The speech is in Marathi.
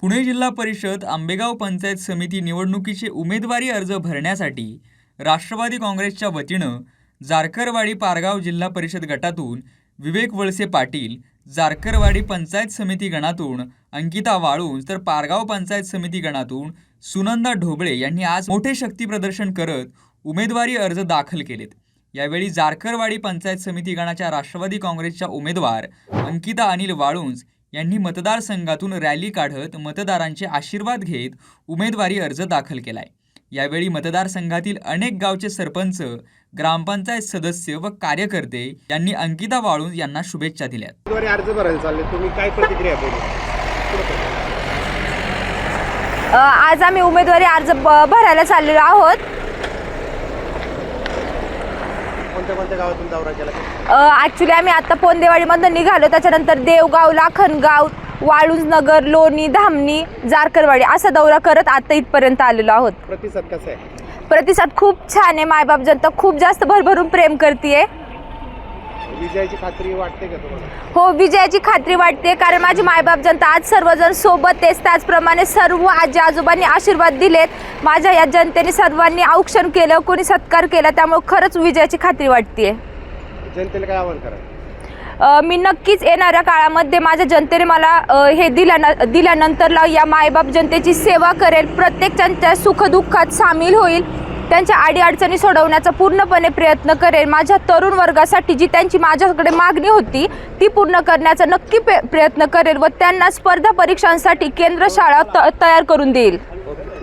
पुणे जिल्हा परिषद आंबेगाव पंचायत समिती निवडणुकीचे उमेदवारी अर्ज भरण्यासाठी राष्ट्रवादी काँग्रेसच्या वतीनं जारकरवाडी पारगाव जिल्हा परिषद गटातून विवेक वळसे पाटील, जारकरवाडी पंचायत समिती गणातून अंकिता वाळुंज तर पारगाव पंचायत समिती गणातून सुनंदा ढोबळे यांनी आज मोठे शक्ती प्रदर्शन करत उमेदवारी अर्ज दाखल केलेत। यावेळी जारकरवाडी पंचायत समिती गणाच्या राष्ट्रवादी काँग्रेसच्या उमेदवार अंकिता अनिल वाळुंज यांनी मतदारसंघातून रॅली काढत मतदारांचे आशीर्वाद घेत उमेदवारी अर्ज दाखल केलाय। यावेळी मतदारसंघातील अनेक गावचे सरपंच, ग्रामपंचायत सदस्य व कार्यकर्ते यांनी अंकिता वाळुंज यांना शुभेच्छा दिल्या। उमेदवारी अर्ज भरायला चालले, तुम्ही काय प्रतिक्रिया दिली? आज आम्ही उमेदवारी अर्ज भरायला चाललेलो आहोत। कोणत्या गावातून दौरा केला? ॲक्च्युली आम्ही आता पोंदेवाडीमधून निघालो, त्याच्यानंतर देवगाव, लाखनगाव, वाळुंज नगर, लोणी, धामणी, जारकरवाडी असा दौरा करत आता इथपर्यंत आलेलो आहोत। प्रतिसाद कसा आहे? प्रतिसाद खूप छान आहे। मायबाप जनता खूप जास्त भरभरून प्रेम करते। विजयाची खात्री वाटते का तुम्हाला? हो, विजयाची खात्री वाटते, कारण माझी मायबाप जनता आज सर्वजण सोबत आहे। त्याचप्रमाणे सर्व आजी आजोबांनी आशीर्वाद दिलेत। माझ्या या जनतेने सर्वांनी औक्षण केलं, कोणी सत्कार केला, त्यामुळे खरंच विजयाची खात्री वाटते। जनतेला काय आवाहन करा? मी नक्कीच येणाऱ्या काळामध्ये माझ्या जनतेने मला हे दिल्यानंतर या मायबाप जनतेची सेवा करेल, प्रत्येकाच्या सुखदुःखात सामील होईल, त्यांच्या अडीअडचणी सोडवण्याचा पूर्णपणे प्रयत्न करेल। माझ्या तरुण वर्गासाठी जी त्यांची माझ्याकडे मागणी होती ती पूर्ण करण्याचा नक्की प्रयत्न करेल व त्यांना स्पर्धा परीक्षांसाठी केंद्र शाळा तयार करून देईल।